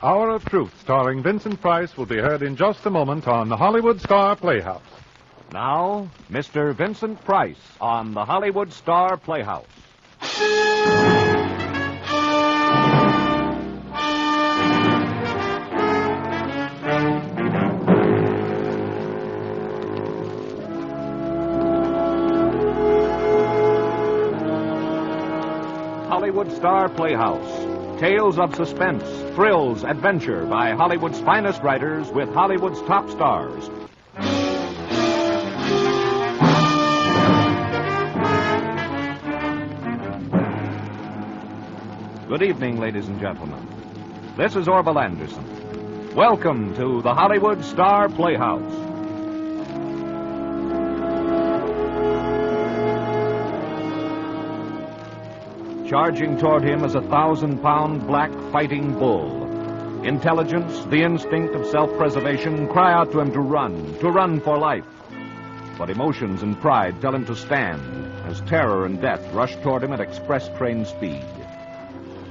Hour of Truth, starring Vincent Price, will be heard in just a moment on the Hollywood Star Playhouse. Now, Mr. Vincent Price on the Hollywood Star Playhouse. Hollywood Star Playhouse. Tales of suspense, thrills, adventure by Hollywood's finest writers with Hollywood's top stars. Good evening, ladies and gentlemen. This is Orville Anderson. Welcome to the Hollywood Star Playhouse. Charging toward him is a 1,000-pound black fighting bull. Intelligence, the instinct of self-preservation, cry out to him to run for life. But emotions and pride tell him to stand as terror and death rush toward him at express train speed.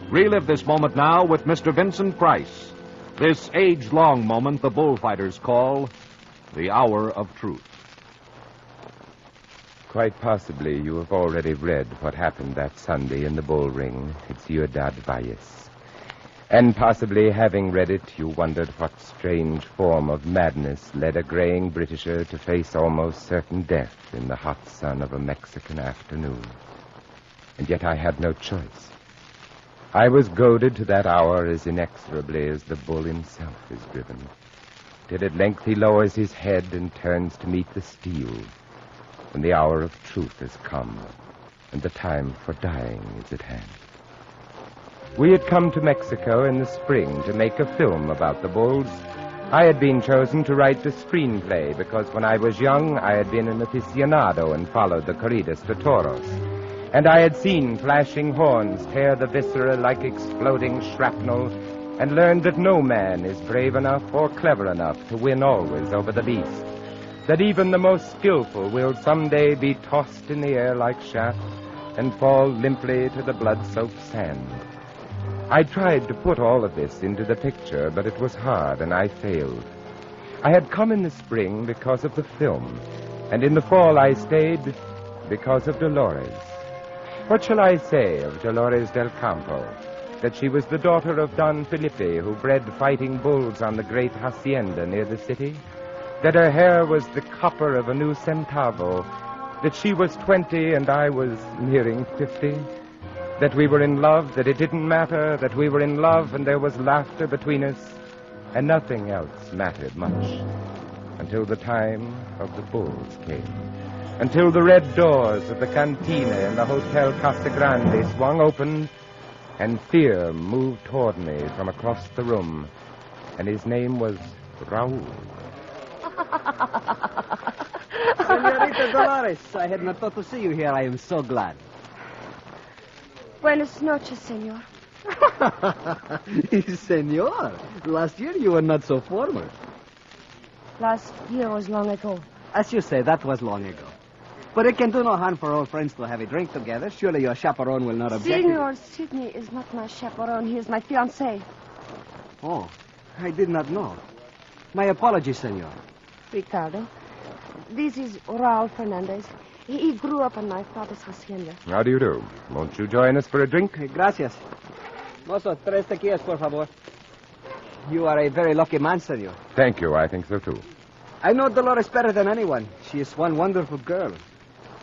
Relive this moment now with Mr. Vincent Price. This age-long moment the bullfighters call the Hour of Truth. Quite possibly you have already read what happened that Sunday in the bull ring at Ciudad Valles. And possibly, having read it, you wondered what strange form of madness led a graying Britisher to face almost certain death in the hot sun of a Mexican afternoon. And yet I had no choice. I was goaded to that hour as inexorably as the bull himself is driven, till at length he lowers his head and turns to meet the steel. When the hour of truth has come, and the time for dying is at hand. We had come to Mexico in the spring to make a film about the bulls. I had been chosen to write the screenplay because when I was young, I had been an aficionado and followed the corridas de toros. And I had seen flashing horns tear the viscera like exploding shrapnel, and learned that no man is brave enough or clever enough to win always over the beast. That even the most skillful will someday be tossed in the air like chaff and fall limply to the blood-soaked sand. I tried to put all of this into the picture, but it was hard, and I failed. I had come in the spring because of the film, and in the fall I stayed because of Dolores. What shall I say of Dolores del Campo? That she was the daughter of Don Felipe, who bred fighting bulls on the great hacienda near the city? That her hair was the copper of a new centavo, that she was 20 and I was nearing 50, that we were in love, that it didn't matter, that we were in love and there was laughter between us, and nothing else mattered much, until the time of the bulls came, until the red doors of the cantina in the Hotel Casa Grande swung open, and fear moved toward me from across the room, and his name was Raul. Senorita Dolores, I had not thought to see you here. I am so glad. Buenas noches, senor. Senor, last year you were not so formal. Last year was long ago. As you say, that was long ago. But it can do no harm for old friends to have a drink together. Surely your chaperone will not object. Senor Sidney is not my chaperone. He is my fiancé. Oh, I did not know. My apologies, senor. Ricardo, this is Raul Fernandez. He grew up on my father's hacienda. How do you do? Won't you join us for a drink? Gracias. Mozo, 3 tequilas, por favor. You are a very lucky man, senor. Thank you. I think so, too. I know Dolores better than anyone. She is one wonderful girl.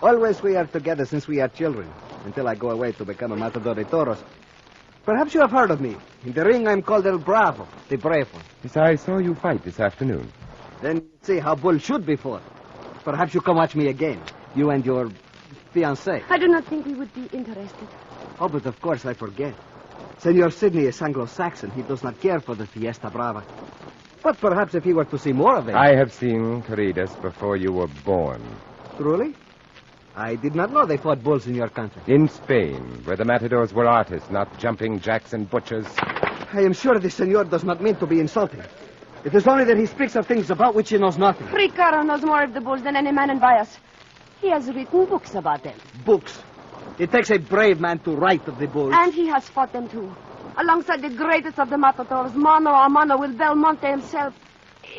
Always we are together since we are children, until I go away to become a matador de toros. Perhaps you have heard of me. In the ring, I'm called El Bravo, the brave one. Yes, I saw you fight this afternoon. Then see how bull should be fought. Perhaps you come watch me again, you and your fiancé. I do not think we would be interested. Oh, but of course I forget. Senor Sidney is Anglo-Saxon. He does not care for the Fiesta Brava. But perhaps if he were to see more of it... I have seen corridas before you were born. Truly? I did not know they fought bulls in your country. In Spain, where the matadors were artists, not jumping jacks and butchers. I am sure the senor does not mean to be insulting. It is only that he speaks of things about which he knows nothing. Ricardo knows more of the bulls than any man in Valles. He has written books about them. Books? It takes a brave man to write of the bulls. And he has fought them, too. alongside the greatest of the matadors, mano a mano with Belmonte himself.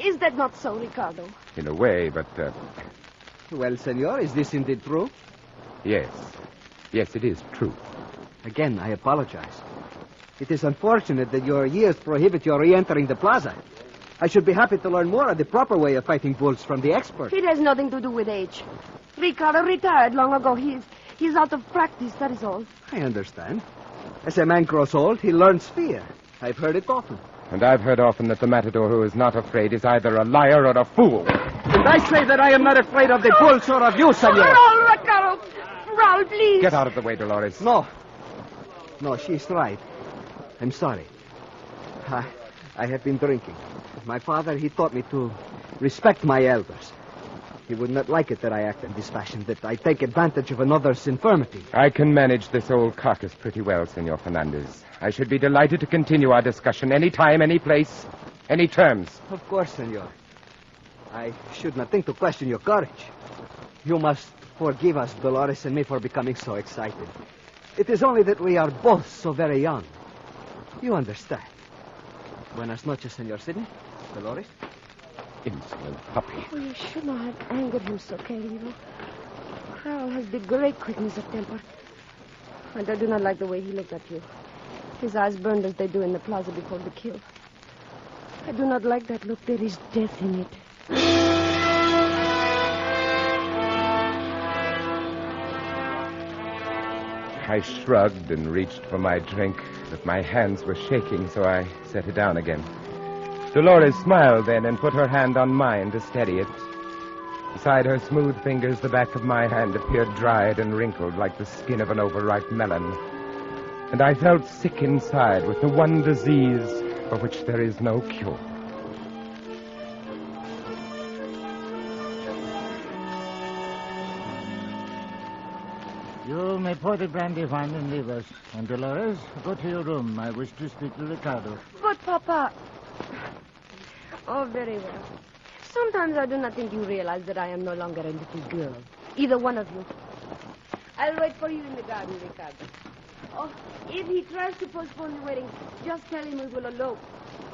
Is that not so, Ricardo? In a way, but, Well, senor, is this indeed true? yes. Yes, it is true. Again, I apologize. It is unfortunate that your years prohibit your re-entering the plaza. I should be happy to learn more of the proper way of fighting bulls from the expert. It has nothing to do with age. Ricardo retired long ago. He's out of practice, that is all. I understand. As a man grows old, he learns fear. I've heard it often. And I've heard often that the matador who is not afraid is either a liar or a fool. And I say that I am not afraid of the bulls or of you, senor. Raul, Ricardo! Raul, please! Get out of the way, Dolores. No. No, she's right. I'm sorry. I have been drinking. My father, he taught me to respect my elders. He would not like it that I act in this fashion, that I take advantage of another's infirmity. I can manage this old carcass pretty well, Senor Fernandez. I should be delighted to continue our discussion any time, any place, any terms. Of course, senor. I should not think to question your courage. You must forgive us, Dolores and me, for becoming so excited. It is only that we are both so very young. You understand. Buenas noches, Senor Sidney. Dolores? Insolent puppy. Oh, you should not have angered him so, querido. Raul has the great quickness of temper. And I do not like the way he looked at you. His eyes burned as they do in the plaza before the kill. I do not like that look. There is death in it. I shrugged and reached for my drink, but my hands were shaking, so I set it down again. Dolores smiled then and put her hand on mine to steady it. Beside her smooth fingers, the back of my hand appeared dried and wrinkled like the skin of an overripe melon. And I felt sick inside with the one disease for which there is no cure. You may pour the brandy wine and leave us. And Dolores, go to your room. I wish to speak to Ricardo. But, Papa... Oh, very well. Sometimes I do not think you realize that I am no longer a little girl. Either one of you. I'll wait for you in the garden, Ricardo. Oh, if he tries to postpone the wedding, just tell him we will elope.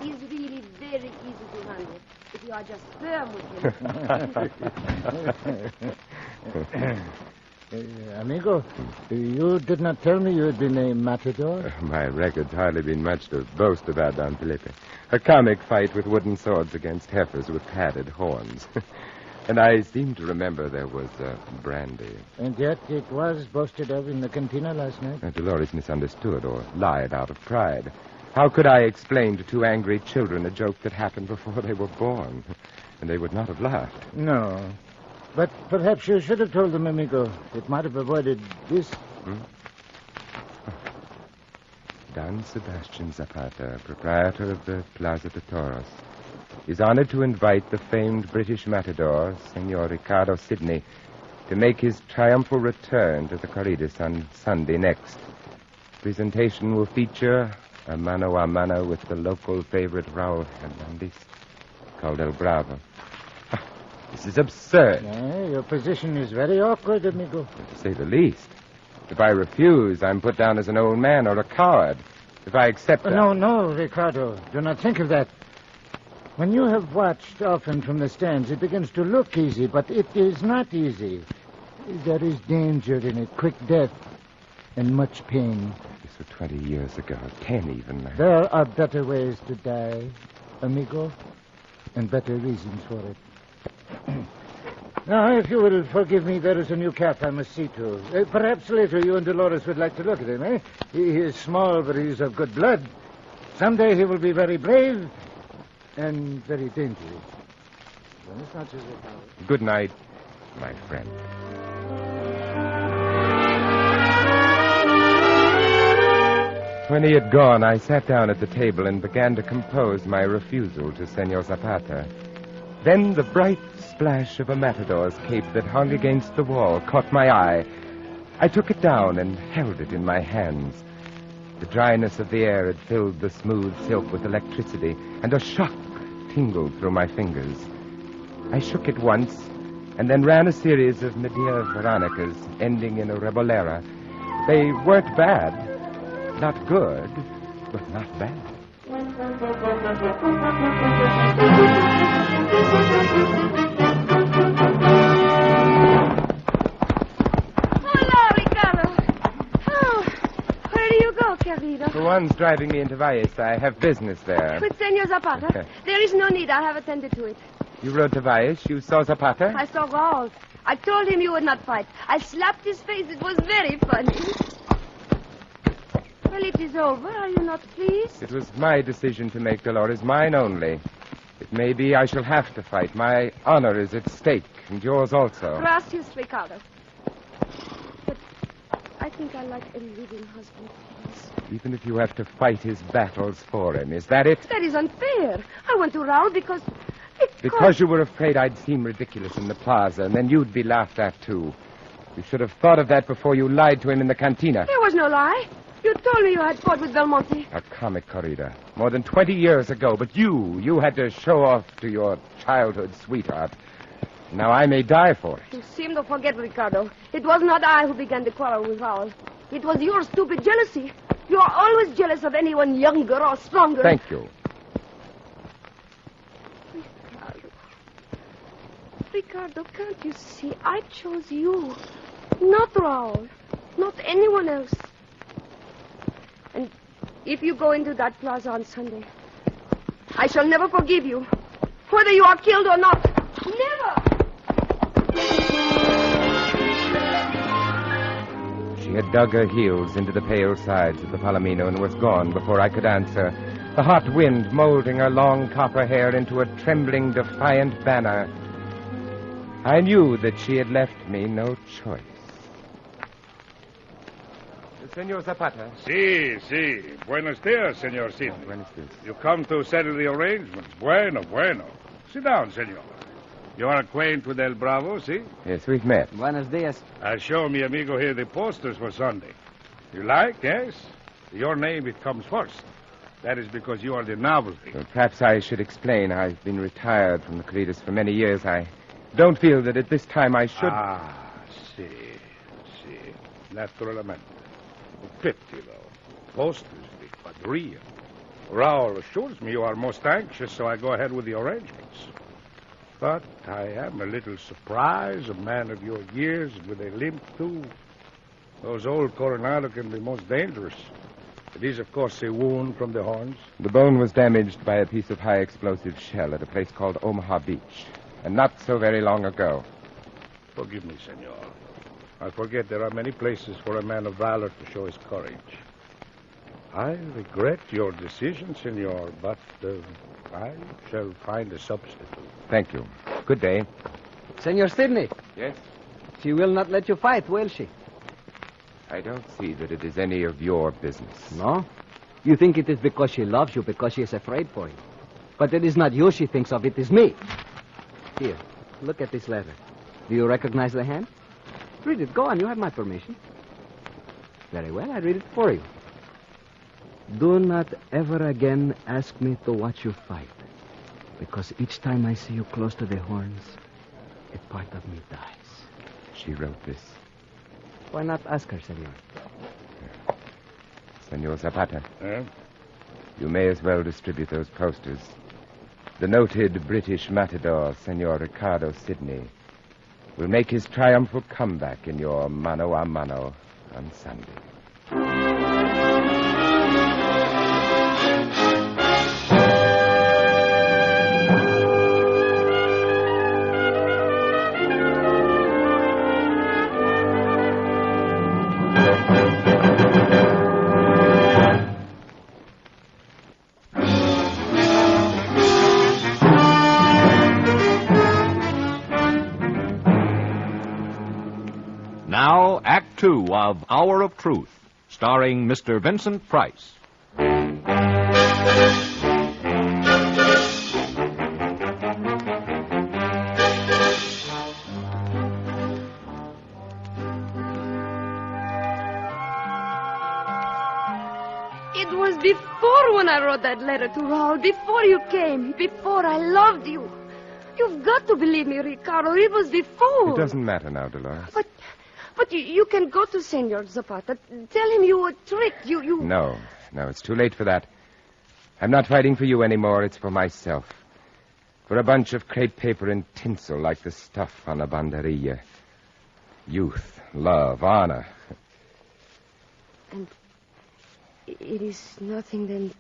He's really very easy to handle. If you are just firm with him. Amigo, you did not tell me you had been a matador? My record's hardly been much to boast about, Don Felipe. A comic fight with wooden swords against heifers with padded horns. And I seem to remember there was brandy. And yet it was boasted of in the cantina last night. Dolores misunderstood or lied out of pride. How could I explain to two angry children a joke that happened before they were born? And they would not have laughed. No. But perhaps you should have told them, amigo. It might have avoided this. Don Sebastian Zapata, proprietor of the Plaza de Toros, is honored to invite the famed British matador, Senor Ricardo Sidney, to make his triumphal return to the corridas on Sunday next. Presentation will feature a mano with the local favorite Raul Hernandez, called El Bravo. This is absurd. Your position is very awkward, amigo. To say the least. If I refuse, I'm put down as an old man or a coward. If I accept that... No, Ricardo. Do not think of that. When you have watched often from the stands, it begins to look easy, but it is not easy. There is danger in it, quick death, and much pain. This was 20 years ago, 10 even. There are better ways to die, amigo, and better reasons for it. Now, if you will forgive me, there is a new cap I must see to. Perhaps later you and Dolores would like to look at him, eh? He is small, but he is of good blood. Someday he will be very brave and very dangerous. Good night, my friend. When he had gone, I sat down at the table and began to compose my refusal to Senor Zapata. Then the bright splash of a matador's cape that hung against the wall caught my eye. I took it down and held it in my hands. The dryness of the air had filled the smooth silk with electricity, and a shock tingled through my fingers. I shook it once, and then ran a series of Medea Veronicas, ending in a rebolera. They weren't bad, not good, but not bad. Hola, Ricardo. Oh, where do you go, querido? The one's driving me into Valles. I have business there. With Senor Zapata. There is no need. I have attended to it. You rode to Valles? You saw Zapata? I saw Raul. I told him you would not fight. I slapped his face. It was very funny. Well, it is over. Are you not pleased? It was my decision to make, Dolores, mine only. It may be I shall have to fight. My honor is at stake, and yours also. Gracias, Ricardo. But I think I like a living husband, please. Even if you have to fight his battles for him, is that it? That is unfair. I went to Raul because... Because you were afraid I'd seem ridiculous in the plaza, and then you'd be laughed at, too. You should have thought of that before you lied to him in the cantina. There was no lie. You told me you had fought with Belmonte. A comic corrida. More than 20 years ago, but you had to show off to your childhood sweetheart. Now I may die for it. You seem to forget, Ricardo. It was not I who began the quarrel with Raul. It was your stupid jealousy. You are always jealous of anyone younger or stronger. Thank you. Ricardo, can't you see? I chose you. Not Raul. Not anyone else. And if you go into that plaza on Sunday, I shall never forgive you. Whether you are killed or not. Never! She had dug her heels into the pale sides of the Palomino and was gone before I could answer. The hot wind molding her long copper hair into a trembling, defiant banner. I knew that she had left me no choice. Senor Zapata. Si. Buenos dias, Senor Sidney. Buenos dias. You come to settle the arrangements. Bueno. Sit down, senor. You are acquainted with El Bravo, si? Yes, we've met. Buenos dias. I'll show mi amigo here the posters for Sunday. You like, yes? Your name, it comes first. That is because you are the novelty. Well, perhaps I should explain. I've been retired from the corridas for many years. I don't feel that at this time I should... Si. Naturalmente. Pity, though. Posters, the quadrilla. Raul assures me you are most anxious, so I go ahead with the arrangements. But I am a little surprised, a man of your years with a limp, too. Those old Coronado can be most dangerous. It is, of course, a wound from the horns. The bone was damaged by a piece of high-explosive shell at a place called Omaha Beach, and not so very long ago. Forgive me, senor. I forget there are many places for a man of valor to show his courage. I regret your decision, senor, but I shall find a substitute. Thank you. Good day. Senor Sidney. Yes? She will not let you fight, will she? I don't see that it is any of your business. No? You think it is because she loves you, because she is afraid for you. But it is not you she thinks of, it is me. Here, look at this letter. Do you recognize the hand? Read it. Go on. You have my permission. Very well. I read it for you. Do not ever again ask me to watch you fight. Because each time I see you close to the horns, a part of me dies. She wrote this. Why not ask her, senor? Senor Zapata. Eh? You may as well distribute those posters. The noted British matador, Senor Ricardo Sidney, will make his triumphal comeback in your mano a mano on Sunday. Now, Act Two of Hour of Truth, starring Mr. Vincent Price. It was before when I wrote that letter to Raul, before you came, before I loved you. You've got to believe me, Ricardo. It was before. It doesn't matter now, Dolores. But you can go to Senor Zapata. Tell him you were tricked. You... No. No, it's too late for that. I'm not fighting for you anymore. It's for myself. For a bunch of crepe paper and tinsel like the stuff on a banderilla. Youth, love, honor. And it is nothing then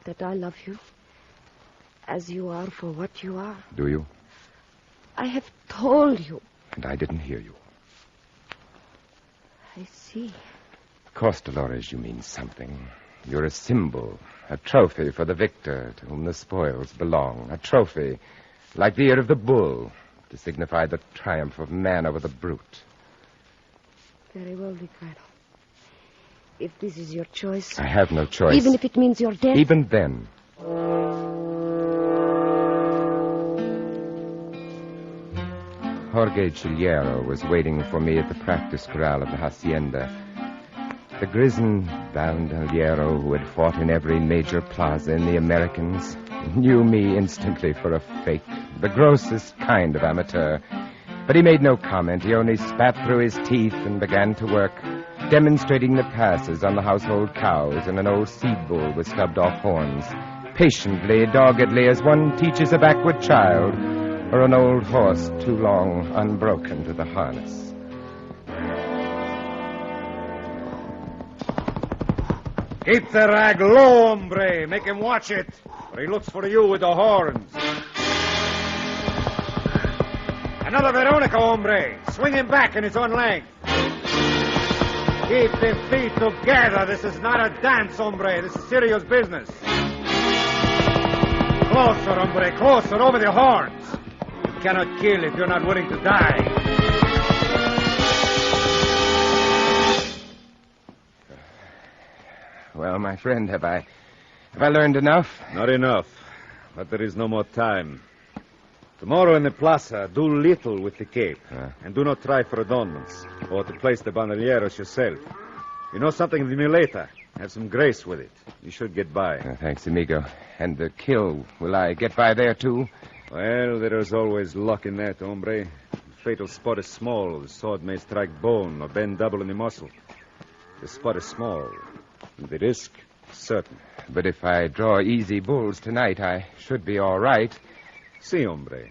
that I love you as you are for what you are. Do you? I have told you. And I didn't hear you. I see. Of course, Dolores, you mean something. You're a symbol, a trophy for the victor to whom the spoils belong. A trophy, like the ear of the bull, to signify the triumph of man over the brute. Very well, Ricardo. If this is your choice... I have no choice. Even if it means your death? Even then. Jorge Chillero was waiting for me at the practice corral of the hacienda. The grizzled bandoliero who had fought in every major plaza in the Americans knew me instantly for a fake, the grossest kind of amateur. But he made no comment. He only spat through his teeth and began to work, demonstrating the passes on the household cows and an old seed bull with stubbed off horns, patiently, doggedly, as one teaches a backward child or an old horse too long unbroken to the harness. Keep the rag low, hombre. Make him watch it, or he looks for you with the horns. Another Veronica, hombre. Swing him back in his own length. Keep the feet together. This is not a dance, hombre. This is serious business. Closer, hombre. Closer, over the horns. You cannot kill if you're not willing to die. Well, my friend, have I learned enough? Not enough, but there is no more time. Tomorrow in the plaza, do little with the cape, and do not try for adornments, or to place the bandolieros yourself. You know something of the muleta. Have some grace with it. You should get by. Thanks, amigo. And the kill, will I get by there, too? Well, there is always luck in that, hombre. The fatal spot is small. The sword may strike bone or bend double in the muscle. The spot is small. The risk, certain. But if I draw easy bulls tonight, I should be all right. Si, hombre.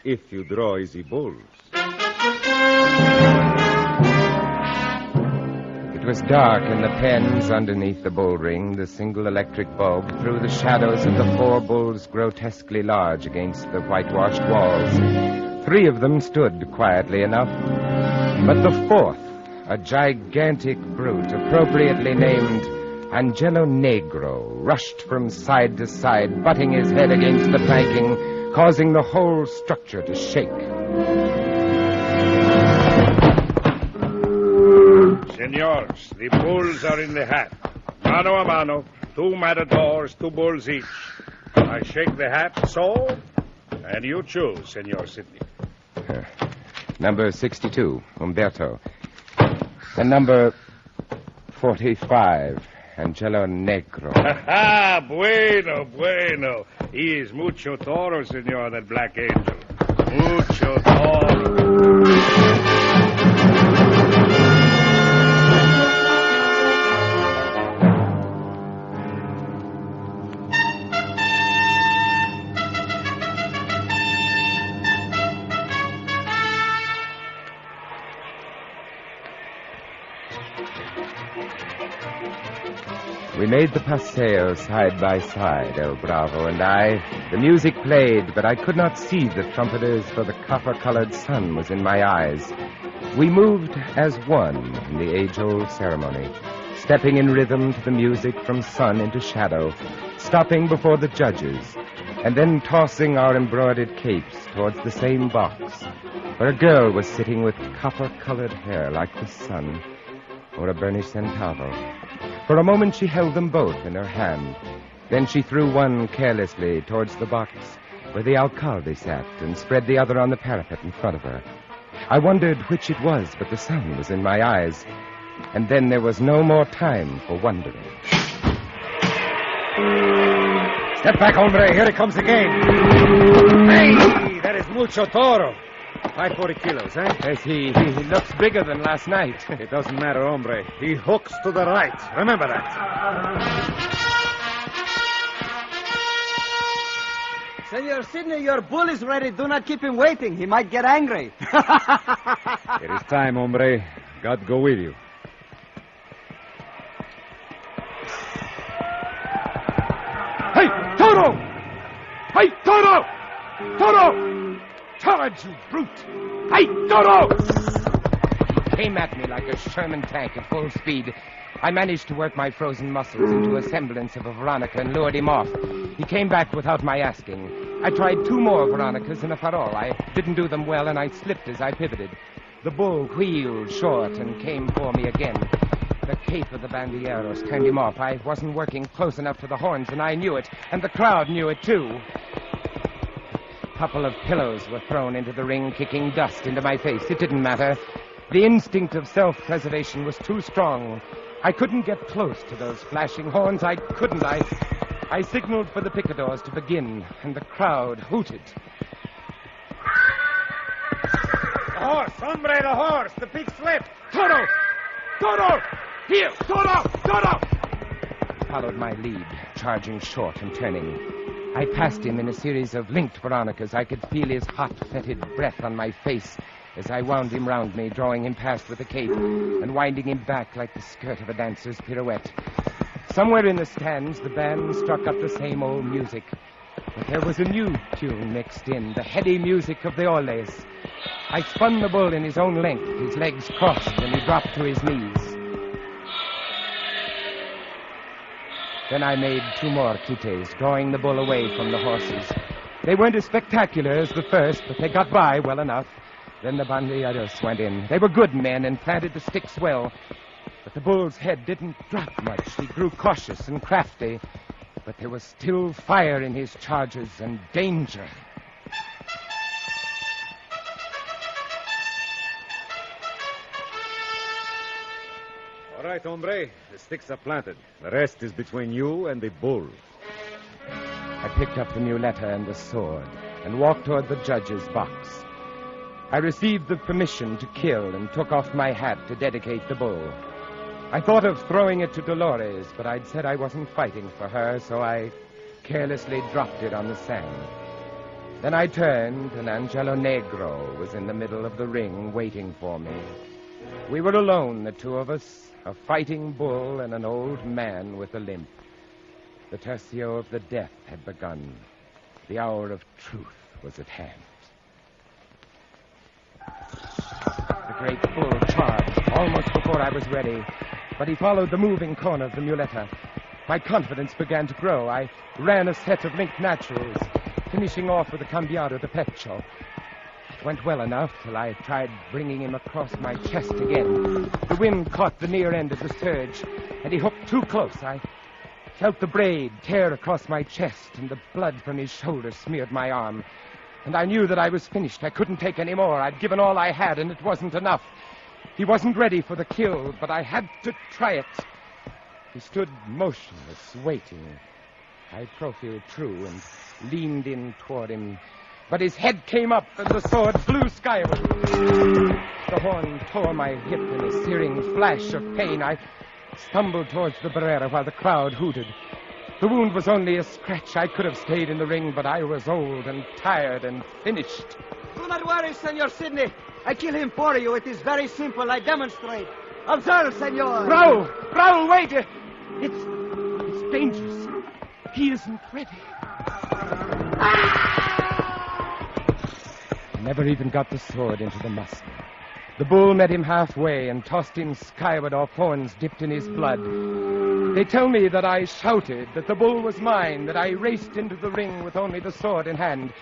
If you draw easy bulls. It was dark in the pens underneath the bull ring. The single electric bulb threw the shadows of the 4 bulls grotesquely large against the whitewashed walls. 3 of them stood quietly enough. But the 4th, a gigantic brute, appropriately named Angelo Negro, rushed from side to side, butting his head against the planking, causing the whole structure to shake. Senors, the bulls are in the hat. Mano a mano, 2 matadors, 2 bulls each. I shake the hat, so, and you choose, Senor Sidney. Number 62, Umberto. And number 45, Angelo Negro. Bueno, bueno. He is mucho toro, senor, that black angel. Mucho toro. We made the paseo side by side, El Bravo and I. The music played, but I could not see the trumpeters, for the copper-colored sun was in my eyes. We moved as one in the age-old ceremony, stepping in rhythm to the music from sun into shadow, stopping before the judges, and then tossing our embroidered capes towards the same box, where a girl was sitting with copper-colored hair like the sun, or a burnished centavo. For a moment she held them both in her hand. Then she threw one carelessly towards the box where the alcalde sat and spread the other on the parapet in front of her. I wondered which it was, but the sun was in my eyes. And then there was no more time for wondering. Step back, hombre. Here it comes again. Hey, that is mucho toro. Fight 40 kilos, eh? Yes, he looks bigger than last night. It doesn't matter, hombre. He hooks to the right. Remember that. Senor Sidney, your bull is ready. Do not keep him waiting. He might get angry. It is time, hombre. God go with you. Hey, Toto! Hey, Toto! Toto! Charge, you brute! Hey, Toto! He came at me like a Sherman tank at full speed. I managed to work my frozen muscles into a semblance of a Veronica and lured him off. He came back without my asking. I tried 2 more Veronicas and a farol. I didn't do them well, and I slipped as I pivoted. The bull wheeled short and came for me again. The cape of the bandilleros turned him off. I wasn't working close enough to the horns, and I knew it, and the crowd knew it, too. A couple of pillows were thrown into the ring, kicking dust into my face. It didn't matter. The instinct of self-preservation was too strong. I couldn't get close to those flashing horns. I couldn't. I signaled for the picadors to begin, and the crowd hooted. The horse, hombre, the horse. The pig slipped. Toto! Toto! Here! Toto! Toto! He followed my lead, charging short and turning. I passed him in a series of linked Veronicas. I could feel his hot, fetid breath on my face as I wound him round me, drawing him past with the cape and winding him back like the skirt of a dancer's pirouette. Somewhere in the stands, the band struck up the same old music. But there was a new tune mixed in, the heady music of the Orles. I spun the bull in his own length, his legs crossed, and he dropped to his knees. Then I made 2 more quites, drawing the bull away from the horses. They weren't as spectacular as the first, but they got by well enough. Then the bandilleros went in. They were good men and planted the sticks well. But the bull's head didn't drop much. He grew cautious and crafty. But there was still fire in his charges and danger. All right, hombre. The sticks are planted. The rest is between you and the bull. I picked up the muleta and the sword and walked toward the judge's box. I received the permission to kill and took off my hat to dedicate the bull. I thought of throwing it to Dolores, but I'd said I wasn't fighting for her, so I carelessly dropped it on the sand. Then I turned, and Angelo Negro was in the middle of the ring waiting for me. We were alone, the 2 of us, a fighting bull and an old man with a limp. The tercio of the death had begun. The hour of truth was at hand. The great bull charged almost before I was ready, but he followed the moving corner of the muleta. My confidence began to grow. I ran a set of linked naturals, finishing off with a cambiado de pecho. It went well enough till I tried bringing him across my chest again. The wind caught the near end of the surge, and he hooked too close. I felt the braid tear across my chest, and the blood from his shoulder smeared my arm. And I knew that I was finished. I couldn't take any more. I'd given all I had, and it wasn't enough. He wasn't ready for the kill, but I had to try it. He stood motionless, waiting. I profiled true and leaned in toward him. But his head came up, and the sword flew skyward. The horn tore my hip in a searing flash of pain. I stumbled towards the barrera while the crowd hooted. The wound was only a scratch. I could have stayed in the ring, but I was old and tired and finished. Do not worry, Senor Sidney. I kill him for you. It is very simple. I demonstrate. Observe, Senor. Raul, wait. It's dangerous. He isn't ready. I never even got the sword into the muscle. The bull met him halfway and tossed him skyward off horns dipped in his blood. They tell me that I shouted, that the bull was mine, that I raced into the ring with only the sword in hand.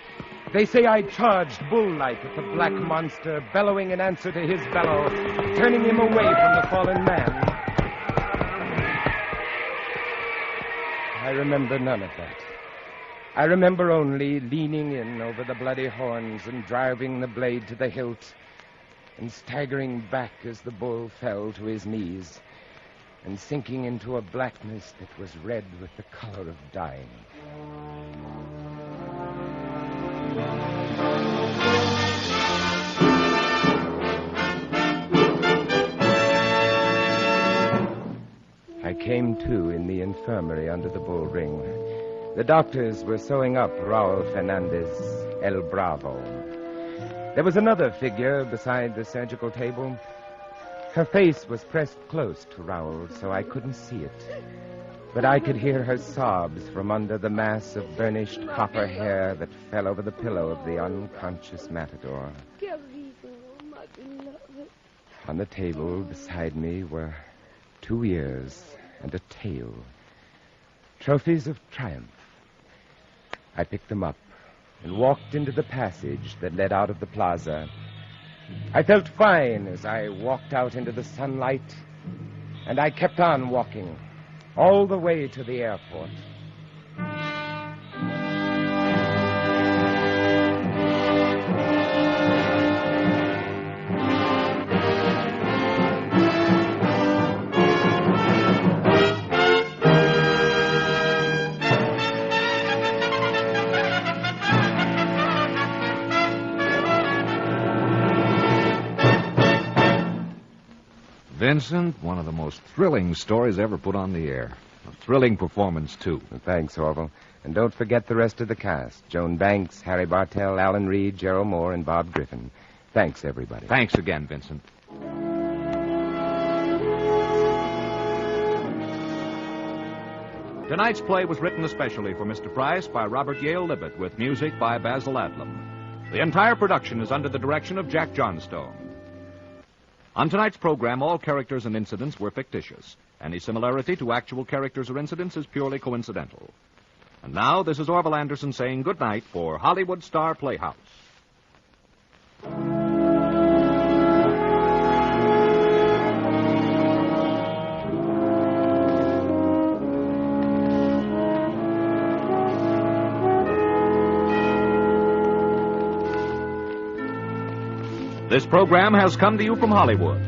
They say I charged bull-like at the black monster, bellowing in answer to his bellow, turning him away from the fallen man. I remember none of that. I remember only leaning in over the bloody horns and driving the blade to the hilt, and staggering back as the bull fell to his knees, and sinking into a blackness that was red with the color of dying. came to in the infirmary under the bull ring. The doctors were sewing up Raul Fernandez, El Bravo. There was another figure beside the surgical table. Her face was pressed close to Raul, so I couldn't see it. But I could hear her sobs from under the mass of burnished copper hair that fell over the pillow of the unconscious matador. On the table beside me were 2 ears and a tail. Trophies of triumph. I picked them up and walked into the passage that led out of the plaza. I felt fine as I walked out into the sunlight, and I kept on walking all the way to the airport. Vincent, one of the most thrilling stories ever put on the air. A thrilling performance, too. Thanks, Orville. And don't forget the rest of the cast. Joan Banks, Harry Bartell, Alan Reed, Gerald Moore, and Bob Griffin. Thanks, everybody. Thanks again, Vincent. Tonight's play was written especially for Mr. Price by Robert Yale Libet, with music by Basil Adlam. The entire production is under the direction of Jack Johnstone. On tonight's program, all characters and incidents were fictitious. Any similarity to actual characters or incidents is purely coincidental. And now, this is Orville Anderson saying good night for Hollywood Star Playhouse. This program has come to you from Hollywood.